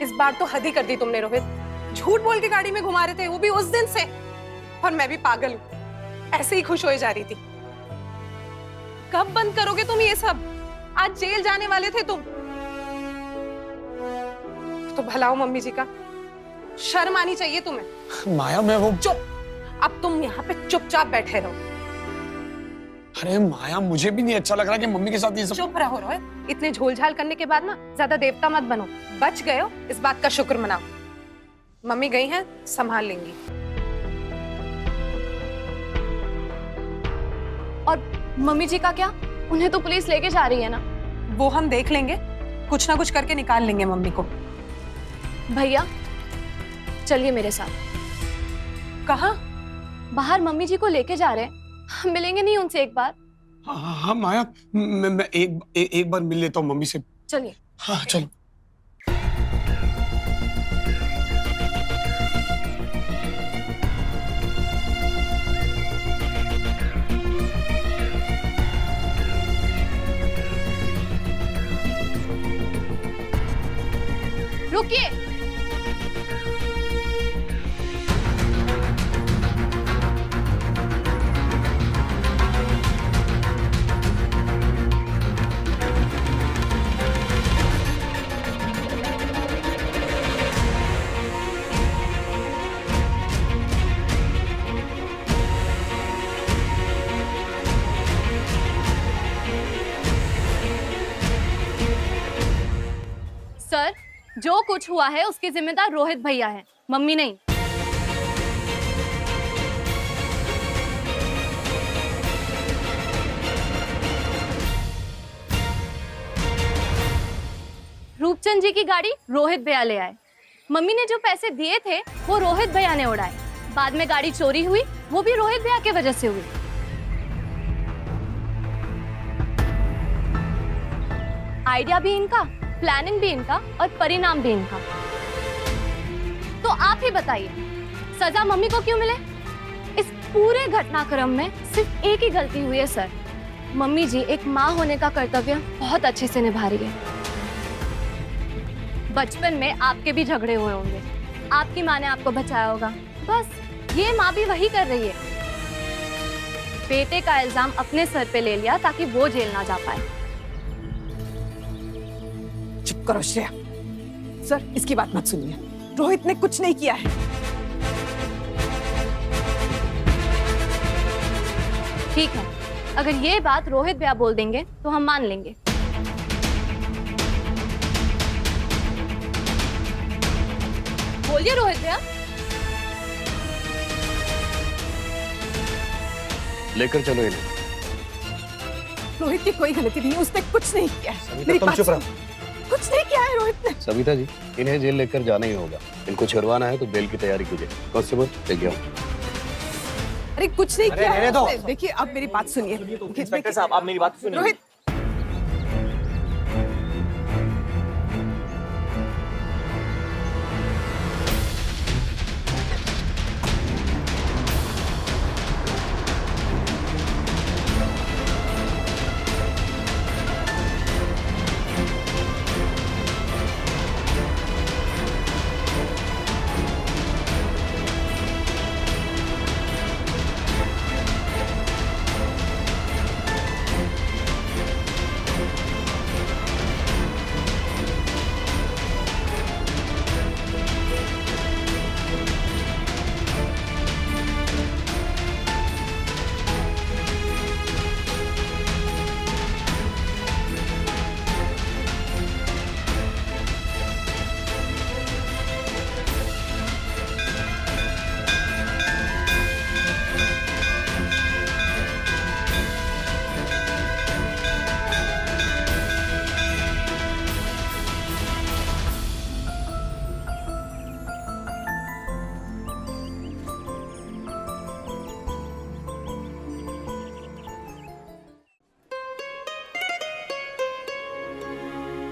इस बार तो हद ही कर दी तुमने रोहित। झूठ बोल के गाड़ी में घुमा रहे थे, वो भी उस दिन से। और मैं भी पागल हूँ, ऐसे ही खुश होए जा रही थी। कब बंद करोगे तुम ये सब? आज जेल जाने वाले थे तुम। तो भला हो मम्मी जी का, शर्म आनी चाहिए तुम्हें। माया मैं वो चुप, अब तुम यहाँ पे चुपचाप बैठे रहो। अरे माया मुझे भी नहीं अच्छा लग रहा कि मम्मी के साथ ये सब। चुप रहो रोहित, इतने झोलझाल करने के बाद ना ज्यादा देवता मत बनो। बच गए हो, इस बात का शुक्र मनाओ। मम्मी गई हैं, संभाल लेंगी। और मम्मी जी का क्या? उन्हें तो पुलिस लेके जा रही है ना। वो हम देख लेंगे, कुछ ना कुछ करके निकाल लेंगे मम्मी को। भैया चलिए मेरे साथ। कहाँ? बाहर मम्मी जी को लेके जा रहे हैं, हम मिलेंगे नहीं उनसे एक बार? हाँ माया, मैं एक बार मिल लेता हूँ मम्मी से। चलिए। हाँ चलो। रुकिए। सर, जो कुछ हुआ है उसकी जिम्मेदार रोहित भैया है, मम्मी नहीं। रूपचंद जी की गाड़ी रोहित भैया ले आए। मम्मी ने जो पैसे दिए थे वो रोहित भैया ने उड़ाए। बाद में गाड़ी चोरी हुई, वो भी रोहित भैया की वजह से हुई। आइडिया भी इनका, प्लानिंग भी इनका और परिणाम भी इनका। तो आप ही बताइए, सजा मम्मी को क्यों मिले? इस पूरे घटनाक्रम में सिर्फ एक ही गलती हुई है सर। मम्मी जी एक माँ होने का कर्तव्य बहुत अच्छे से निभा रही है। बचपन में आपके भी झगड़े हुए होंगे, आपकी माँ ने आपको बचाया होगा, बस ये माँ भी वही कर रही है। बेटे का इल्जाम अपने सर पे ले लिया ताकि वो जेल ना जा पाए। चुप करो श्रेया। सर, इसकी बात मत सुनिए, रोहित ने कुछ नहीं किया है। ठीक है, अगर ये बात रोहित भैया बोल देंगे तो हम मान लेंगे। बोलिए रोहित भैया। लेकर चलो इन्हें। रोहित की कोई गलती नहीं है, उसने कुछ नहीं किया है। मेरी तुम बात चुप रहो। कुछ नहीं किया है रोहित ने। सविता जी, इन्हें जेल लेकर जाना ही होगा। इनको छुड़वाना है तो बेल की तैयारी कीजिए। कांस्टेबल लेके आओ। अरे कुछ नहीं किया है दो। उसने। देखिए, आप मेरी बात सुनिए। इंस्पेक्टर साहब, आप मेरी बात सुनिए। रोहित,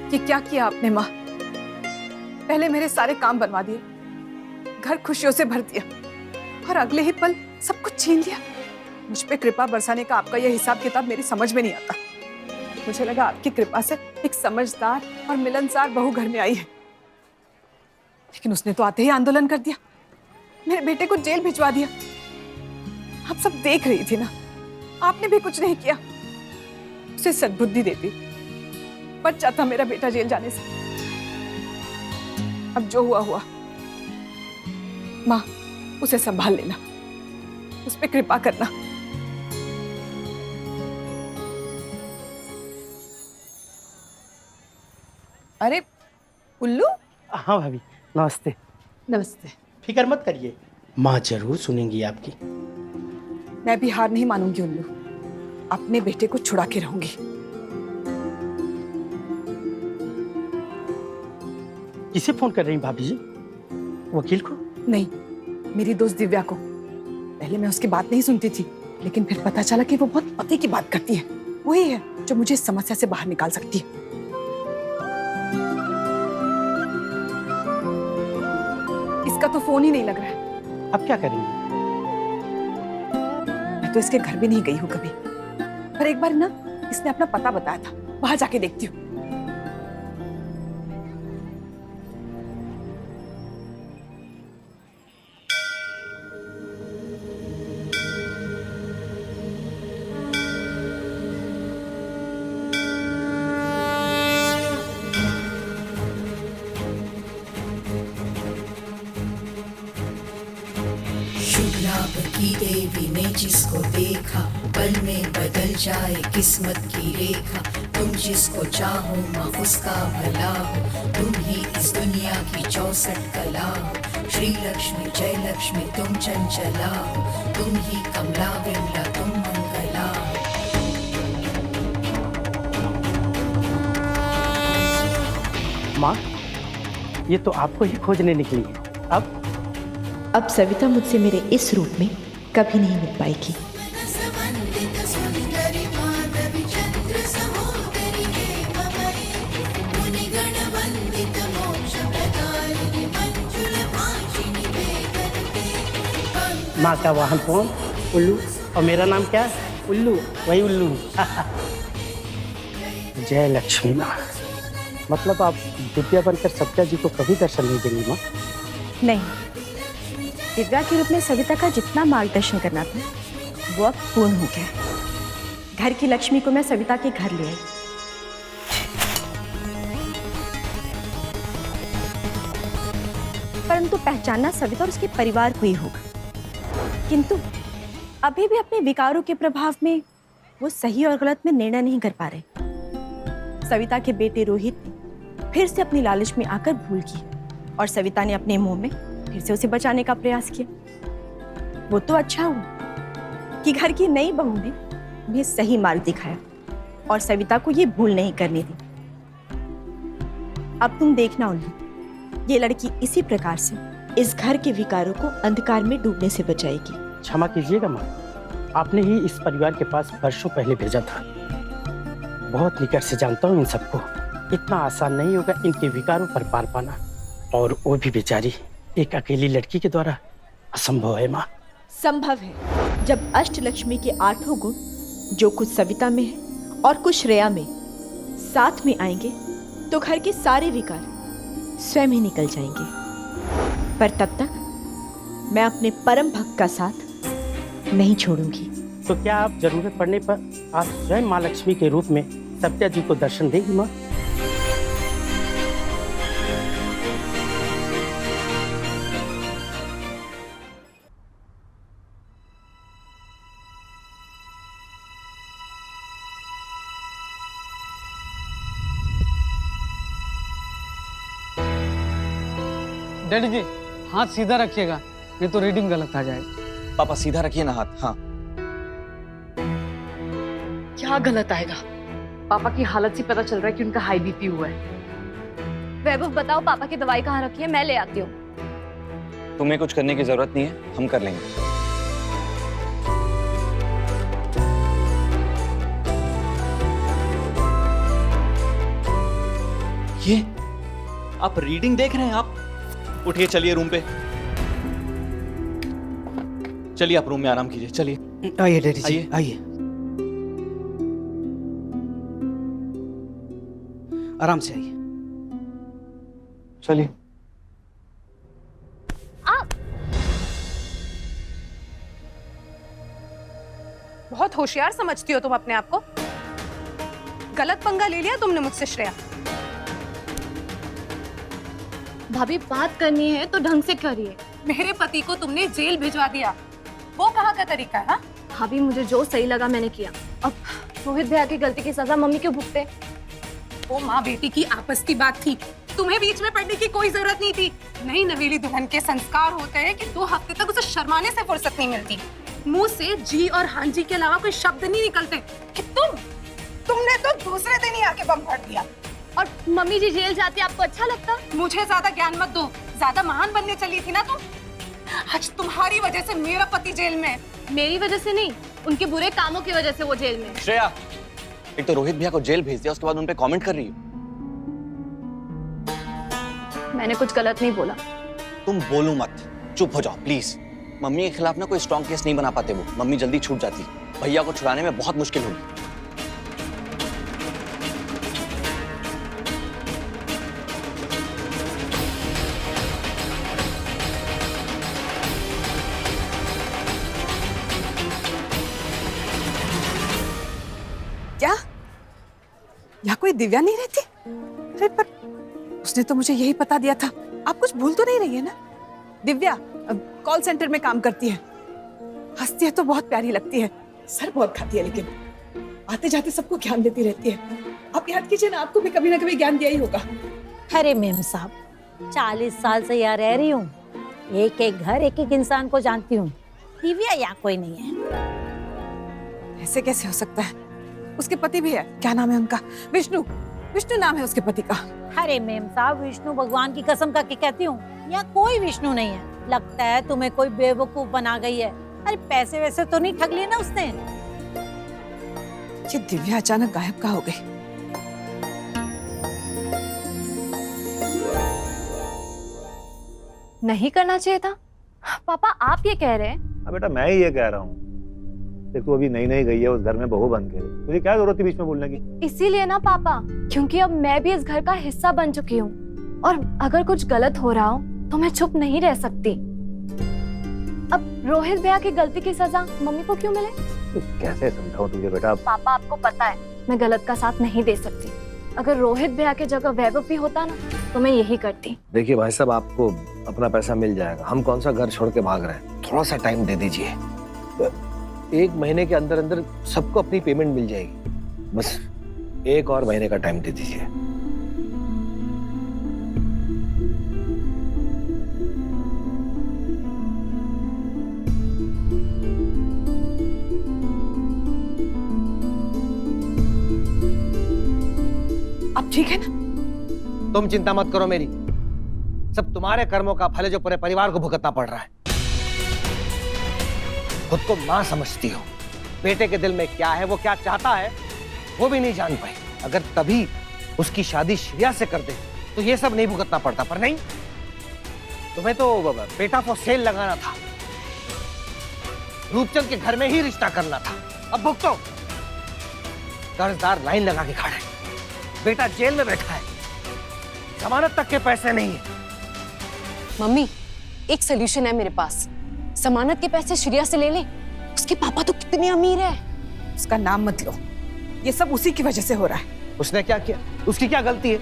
ये क्या किया आपने माँ? पहले मेरे सारे काम बनवा दिए, घर खुशियों से भर दिया, और अगले ही पल सब कुछ छीन लिया। मुझ पे कृपा बरसाने का आपका यह हिसाब किताब मेरी समझ में नहीं आता। मुझे लगा आपकी कृपा से एक समझदार और मिलनसार बहू घर में आई है, लेकिन उसने तो आते ही आंदोलन कर दिया, मेरे बेटे को जेल भिजवा दिया। आप सब देख रही थी ना, आपने भी कुछ नहीं किया। उसे सद्बुद्धि देती, बच जाता मेरा बेटा जेल जाने से। अब जो हुआ हुआ। माँ, उसे संभाल लेना, उस पे कृपा करना। अरे उल्लू। हाँ भाभी, नमस्ते। नमस्ते। फिक्र मत करिए, माँ जरूर सुनेंगी आपकी। मैं भी हार नहीं मानूंगी उल्लू, अपने बेटे को छुड़ा के रहूंगी। किसे फोन कर रही हैं भाभी जी? वकील को? नहीं, मेरी दोस्त दिव्या को। पहले मैं उसकी बात नहीं सुनती थी, लेकिन फिर पता चला कि वो बहुत पते की बात करती है। वही है जो मुझे इस समस्या से बाहर निकाल सकती है। इसका तो फोन ही नहीं लग रहा है। अब क्या करेंगे? मैं तो इसके घर भी नहीं गई हूँ कभी, पर एक बार ना इसने अपना पता बताया था, वहां जाके देखती हूँ। शुभ लाभ की देवी ने जिसको देखा, पल में बदल जाए किस्मत की रेखा। तुम जिसको चाहो माँ उसका भला हो, तुम ही इस दुनिया की 64 कला हो। श्री लक्ष्मी जय लक्ष्मी तुम चंचला हो, तुम ही कमला विमला तुम मंगला हो। माँ, ये तो आपको ही खोजने निकली है। अब सविता मुझसे मेरे इस रूप में कभी नहीं मिल पाएगी। माँ का वाहन कौन? उल्लू। और मेरा नाम क्या है? उल्लू। वही उल्लू। जय लक्ष्मी माँ। मतलब आप दिव्या बनकर सत्या जी को कभी दर्शन नहीं देंगी माँ? नहीं, दिव्या के रूप में सविता का जितना मार्गदर्शन करना था वो अब पूर्ण हो गया। घर की लक्ष्मी को मैं सविता के घर ले आई। परंतु पहचानना सविता और उसके परिवार को ही होगा। किंतु अभी भी अपने विकारों के प्रभाव में वो सही और गलत में निर्णय नहीं कर पा रहे। सविता के बेटे रोहित ने फिर से अपनी लालच में आकर भूल की और सविता ने अपने मुंह में फिर से उसे बचाने का प्रयास किया। वो तो अच्छा हुआ कि घर की नई बहू ने उन्हें सही मार्ग दिखाया और सविता को ये भूल नहीं करने दी। अब तुम देखना उल्लू, ये लड़की इसी प्रकार से इस घर के विकारों को अंधकार में डूबने से बचाएगी। क्षमा कीजिएगा माँ, आपने ही इस परिवार के पास वर्षों पहले भेजा था। बहुत निकट से जानता हूँ इन सबको। इतना आसान नहीं होगा इनके विकारों पर पार पाना, और वो भी बेचारी एक अकेली लड़की के द्वारा असंभव है माँ। संभव है जब अष्टलक्ष्मी के 8 गुण जो कुछ सविता में है और कुछ श्रेया में साथ में आएंगे तो घर के सारे विकार स्वयं ही निकल जाएंगे। पर तब तक मैं अपने परम भक्त का साथ नहीं छोड़ूंगी। तो क्या आप जरूरत पड़ने पर आप स्वयं माँ लक्ष्मी के रूप में सत्या जी को दर्शन देंगी माँ? डैडी जी, हाथ सीधा रखिएगा, नहीं तो रीडिंग गलत आ जाएगा। पापा सीधा रखिए ना हाथ। हाँ, क्या गलत आएगा? पापा की हालत से पता चल रहा है कि उनका हाई बीपी हुआ है। वैभव बताओ पापा की दवाई कहाँ रखी है, मैं ले आती हूँ। तुम्हें कुछ करने की जरूरत नहीं है, हम कर लेंगे। ये आप रीडिंग देख रहे हैं? आप उठिए, चलिए रूम पे। चलिए आप रूम में आराम कीजिए। चलिए आइए डैडी जी, आइए। आइए, आराम से आइए। चलिए। बहुत होशियार समझती हो तुम अपने आप को। गलत पंगा ले लिया तुमने मुझसे श्रेया। भाभी बात करनी है तो ढंग से करिए। मेरे पति को तुमने जेल भिजवा दिया, वो कहाँ का तरीका है? हाँ? भाभी मुझे जो सही लगा मैंने किया। अब रोहित भैया की गलती की सजा मम्मी क्यों भुगते? वो माँ बेटी की आपस की बात थी, तुम्हें बीच में पड़ने की कोई जरूरत नहीं थी। नई नवेली दुल्हन के संस्कार होते हैं कि 2 हफ्ते तक उसे शर्माने से फुर्सत नहीं मिलती। मुंह से जी और हाँ जी के अलावा कोई शब्द नहीं निकलते कि तुमने तो दूसरे दिन ही आके बम फट दिया। और मम्मी जी जेल जाती आपको अच्छा लगता? मुझे ज्यादा ज्ञान मत दो, ज्यादा महान बनने चली थी ना तुम। आज तुम्हारी वजह से मेरा पति जेल में। मेरी वजह से नहीं, उनके बुरे कामों की वजह से वो जेल में। श्रेया, एक तो रोहित भैया को जेल भेज दिया, उसके बाद उन पे कमेंट कर रही हो। मैंने कुछ गलत नहीं बोला। तुम बोलो मत, चुप हो जाओ प्लीज। मम्मी के खिलाफ ना कोई स्ट्रॉन्ग केस नहीं बना पाते वो, मम्मी जल्दी छूट जाती। भैया को छुड़ाने में बहुत मुश्किल होगी। क्या यहाँ कोई दिव्या नहीं रहती? अरे पर उसने तो मुझे यही बता दिया था। आप कुछ भूल तो नहीं रही है ना? दिव्या कॉल सेंटर में काम करती है, हंसती है तो बहुत प्यारी लगती है, सर बहुत खाती है, लेकिन आते जाते सबको ज्ञान देती रहती है। आप याद कीजिए ना, आपको भी कभी ना कभी ज्ञान दिया ही होगा। अरे मेम साहब, 40 साल से यहाँ रह रही हूँ, एक एक घर एक एक इंसान को जानती हूँ। दिव्या यहाँ कोई नहीं है। ऐसे कैसे हो सकता है? उसके पति भी है, क्या नाम है उनका? विष्णु। विष्णु नाम है उसके पति का। अरे मेम साहब, विष्णु भगवान की कसम का के कहती हूँ, यहाँ कोई विष्णु नहीं है। लगता है तुम्हें कोई बेवकूफ बना गई है। अरे पैसे वैसे तो नहीं ठग लिए ना उसने? ये दिव्या अचानक गायब कहाँ हो गई? नहीं करना चाहिए था। पापा आप ये कह रहे हैं? अब बेटा मैं ही ये कह रहा हूँ, देख तू अभी नई नई गई है उस घर में बहू बन के, तुझे क्या जरूरत थी बीच में बोलने की? इसीलिए ना पापा, क्योंकि अब मैं भी इस घर का हिस्सा बन चुकी हूँ, और अगर कुछ गलत हो रहा हो तो मैं चुप नहीं रह सकती। अब रोहित भैया की गलती की सजा मम्मी को क्यों मिले? तो कैसे समझाऊं तुझे बेटा? पापा आपको पता है मैं गलत का साथ नहीं दे सकती। अगर रोहित भैया की जगह वैभव भी होता ना तो मैं यही करती। देखिए भाई साहब, आपको अपना पैसा मिल जाएगा। हम कौन सा घर छोड़ के भाग रहे हैं, थोड़ा सा टाइम दे दीजिए। 1 महीने के अंदर अंदर सबको अपनी पेमेंट मिल जाएगी। बस 1 और महीने का टाइम दे दीजिए। अब ठीक है ना? तुम चिंता मत करो मेरी, सब तुम्हारे कर्मों का फल है जो पूरे परिवार को भुगतना पड़ रहा है। खुद को मां समझती हो, बेटे के दिल में क्या है, वो क्या चाहता है, वो भी नहीं जान पाई। अगर तभी उसकी शादी श्रेया से कर दे तो ये सब नहीं भुगतना पड़ता। पर नहीं, तुम्हें तो बेटा फॉर सेल लगाना था, रूपचंद के घर में ही रिश्ता करना था। अब भुगतो। कर्जदार लाइन लगा के खड़ा है, बेटा जेल में बैठा है, जमानत तक के पैसे नहीं है। मम्मी, एक सोल्यूशन है मेरे पास। जमानत के पैसे श्रेया से ले ले। उसके पापा तो कितने अमीर है। उसका नाम मत लो, ये सब उसी की वजह से हो रहा है। उसने क्या किया? उसकी क्या गलती है?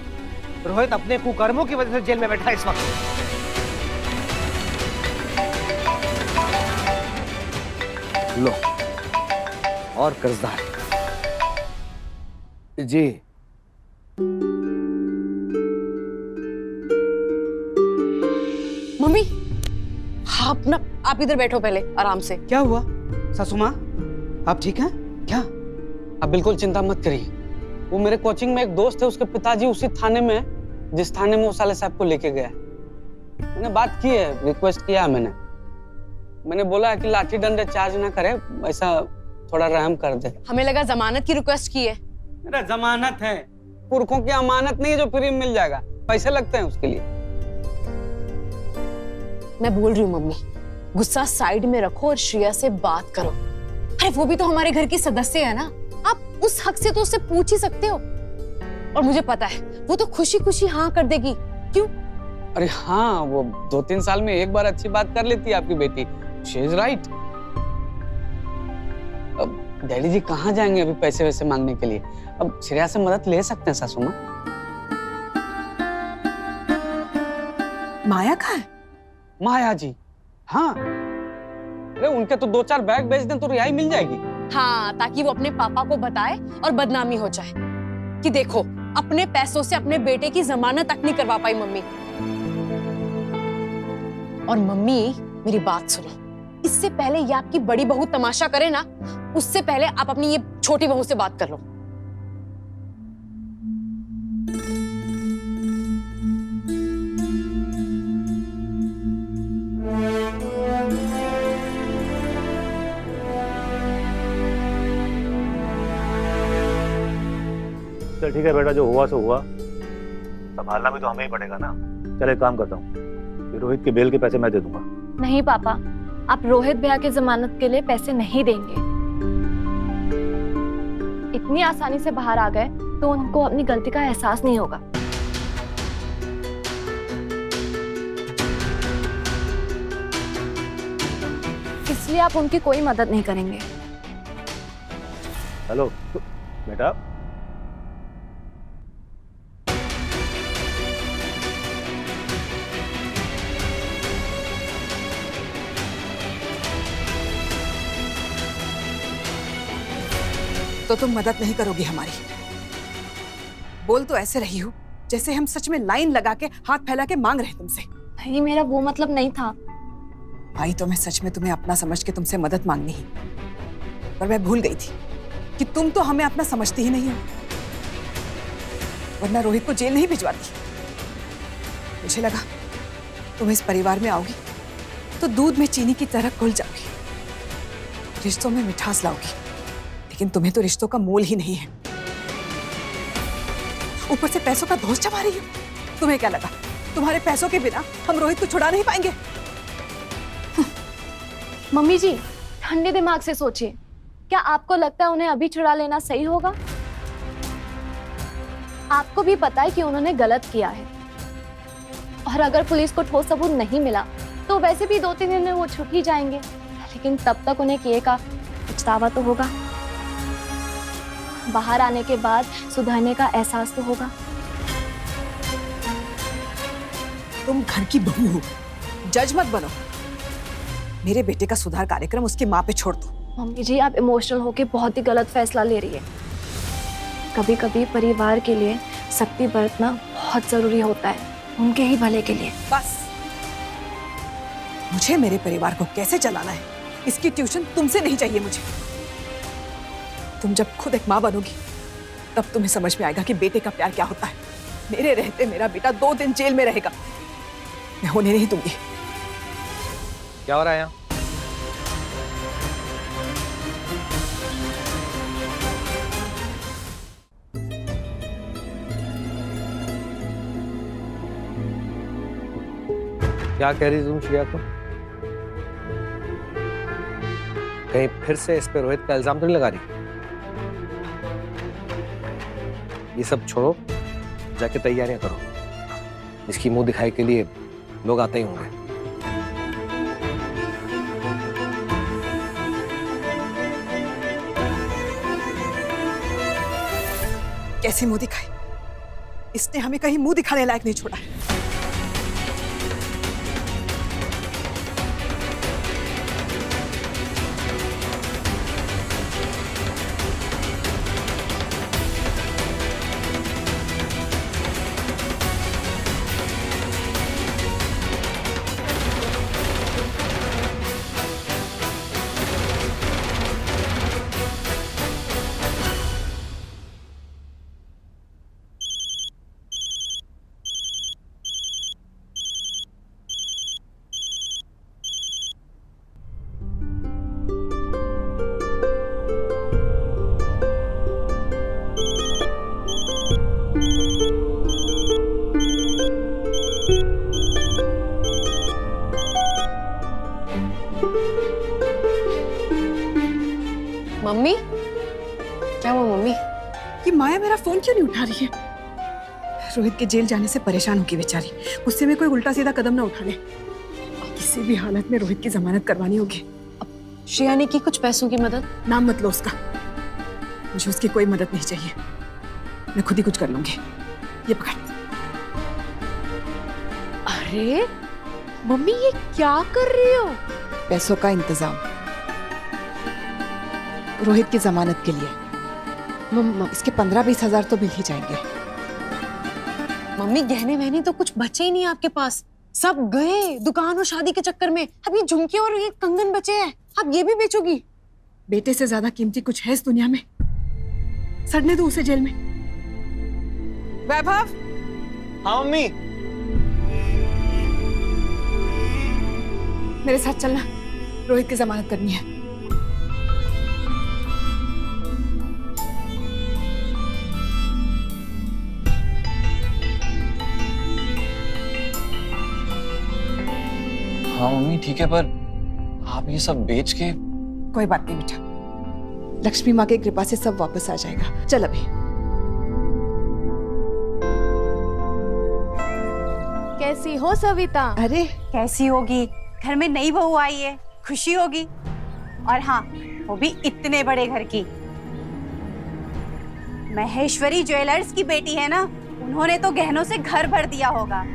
रोहित अपने कुकर्मों की वजह से जेल में बैठा है इस वक्त। लो, और कर्जदार जी। मम्मी, आप इधर बैठो पहले आराम से। क्या हुआ सासू माँ, आप ठीक हैं क्या? आप बिल्कुल चिंता मत करिए। वो मेरे कोचिंग में एक दोस्त है, उसके पिताजी उसी थाने में है जिस थाने में वो साले साहब को लेके गया है। मैंने बात की है, रिक्वेस्ट किया है मैंने बोला है कि लाठी डंडे चार्ज ना करे, ऐसा थोड़ा रहम कर दे। हमें लगा जमानत की रिक्वेस्ट की है। मेरा जमानत है, पुरखों की अमानत नहीं है जो फ्री में मिल जाएगा, पैसे लगते हैं उसके लिए। मैं बोल रही हूँ मम्मी, गुस्सा साइड में रखो और श्रेया से बात करो। अरे वो भी तो हमारे घर की सदस्य है ना, आप उस हक से तो उससे पूछ ही सकते हो। और मुझे पता है वो तो खुशी खुशी हाँ कर देगी। क्यों? अरे हाँ, वो 2-3 साल में एक बार अच्छी बात कर लेती है आपकी बेटी। She is right. डैडी जी कहाँ जाएंगे अभी पैसे वैसे मांगने के लिए? अब श्रेया से मदद ले सकते हैं सासू माँ। माया कहाँ है? माया जी? हाँ, अरे उनके तो 2-4 बैग बेच दें तो रिहाई मिल जाएगी। हाँ, ताकि वो अपने पापा को बताए और बदनामी हो जाए कि देखो अपने पैसों से अपने बेटे की जमानत तक नहीं करवा पाई मम्मी। और मम्मी मेरी बात सुनो, इससे पहले ये आपकी बड़ी बहू तमाशा करे ना, उससे पहले आप अपनी ये छोटी बहू से बात कर लो। चल ठीक है बेटा, जो हुआ सो हुआ, संभालना भी तो हमें ही पड़ेगा ना। चल एक काम करता हूँ, ये रोहित के बेल के पैसे मैं दे दूंगा। नहीं पापा, आप रोहित भैया की जमानत के लिए पैसे नहीं देंगे। इतनी आसानी से बाहर आ गए तो उनको अपनी गलती का एहसास नहीं होगा। इसलिए आप उनकी कोई मदद नहीं करेंगे। हेलो बेटा, तो तुम मदद नहीं करोगी हमारी? बोल तो ऐसे रही हो जैसे हम सच में लाइन लगा के हाथ फैला के मांग रहे तुमसे। नहीं, मेरा वो मतलब नहीं था। भाई तो मैं सच में तुम्हें अपना समझ के तुमसे मदद मांगनी ही, पर मैं भूल गई थी कि तुम तो हमें अपना समझती ही नहीं हो, वरना रोहित को जेल नहीं भिजवाती। मुझे लगा तुम इस परिवार में आओगी तो दूध में चीनी की तरह घुल जाओगी, रिश्तों में मिठास लाओगी, लेकिन तुम्हें तो रिश्तों का मोल ही नहीं है। ऊपर से पैसों का धौंस जमा रही हो। तुम्हें क्या लगा तुम्हारे पैसों के बिना हम रोहित को छुड़ा नहीं पाएंगे? मम्मी जी, ठंडे दिमाग से सोचिए। क्या आपको लगता है उन्हें अभी छुड़ा लेना सही होगा? आपको भी पता है कि उन्होंने गलत किया है, और अगर पुलिस को ठोस सबूत नहीं मिला तो वैसे भी 2-3 दिन में वो छूट ही जाएंगे, लेकिन तब तक उन्हें किए का पछतावा तो होगा। बाहर आने के बाद सुधरने का एहसास तो होगा। तुम घर की बहू हो, जज मत बनो। मेरे बेटे का सुधार कार्यक्रम उसकी माँ पे छोड़ दो। मम्मी जी, आप इमोशनल होके बहुत ही गलत फैसला ले रही है। कभी कभी परिवार के लिए सख्ती बरतना बहुत जरूरी होता है, उनके ही भले के लिए। बस, मुझे मेरे परिवार को कैसे चलाना है इसकी ट्यूशन तुमसे नहीं चाहिए मुझे। तुम जब खुद एक माँ बनोगी तब तुम्हें समझ में आएगा कि बेटे का प्यार क्या होता है। मेरे रहते मेरा बेटा 2 दिन जेल में रहेगा, मैं होने नहीं दूंगी। क्या हो रहा है यहाँ? क्या कह रही तुम श्रेया को? कहीं फिर से इस पे रोहित का इल्जाम तो नहीं लगा रही? ये सब छोड़ो, जाके तैयारियां करो। इसकी मुंह दिखाई के लिए लोग आते ही होंगे। कैसे मुंह दिखाए? इसने हमें कहीं मुंह दिखाने लायक नहीं छोड़ा है। मम्मी, क्या हुआ मम्मी? ये माया मेरा फोन क्यों नहीं उठा रही है? रोहित के जेल जाने से परेशान होगी बेचारी, गुस्से में कोई उल्टा सीधा कदम ना उठा ले। किसी भी हालत में रोहित की जमानत करवानी होगी। श्रेया ने की कुछ पैसों की मदद? नाम मत लो उसका। मुझे उसकी कोई मदद नहीं चाहिए, मैं खुद ही कुछ कर लूंगी। ये पकड़। अरे मम्मी ये क्या कर रही हो? पैसों का इंतजाम रोहित की जमानत के लिए। इसके 15-20 हजार तो मिल ही जाएंगे। मम्मी गहने वहने तो कुछ बचे ही नहीं आपके पास, सब गए दुकान और शादी के चक्कर में। अब ये झुमके और ये कंगन बचे हैं, अब ये भी बेचोगी? बेटे से ज्यादा कीमती कुछ है इस दुनिया में? सड़ने दो उसे जेल में। वैभव। हाँ मम्मी। मेरे साथ चलना, रोहित की जमानत करनी है। हाँ मम्मी ठीक है, पर आप ये सब बेच के। कोई बात नहीं बेटा, लक्ष्मी माँ की कृपा से सब वापस आ जाएगा। चल अभी। कैसी हो सविता? अरे कैसी होगी, घर में नई बहू आई है, खुशी होगी। और हाँ, वो भी इतने बड़े घर की। महेश्वरी ज्वेलर्स की बेटी है ना, उन्होंने तो गहनों से घर भर दिया होगा।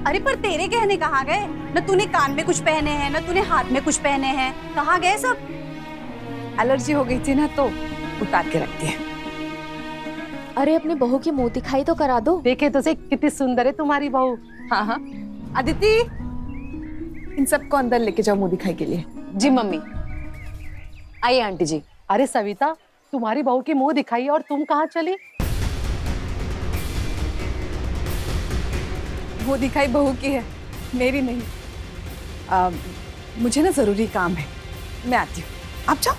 अरे पर तेरे गहने कहाँ गए? न तूने कान में कुछ पहने हैं, न तूने हाथ में कुछ पहने हैं, कहाँ गए सब? एलर्जी हो गई थी ना, तो उतार के रख दिए। अरे अपनी बहू की मुंह दिखाई तो करा दो। देखे तो से कितनी सुंदर है तुम्हारी बहू। हाँ हाँ, अदिति इन सबको अंदर लेके जाओ मुंह दिखाई के लिए। जी मम्मी। आइए आंटी जी। अरे सविता, तुम्हारी बहू की मुंह दिखाई और तुम कहाँ चली? वो दिखाई बहू की है, मेरी नहीं। मुझे ना जरूरी काम है, मैं आती हूँ, आप जाओ।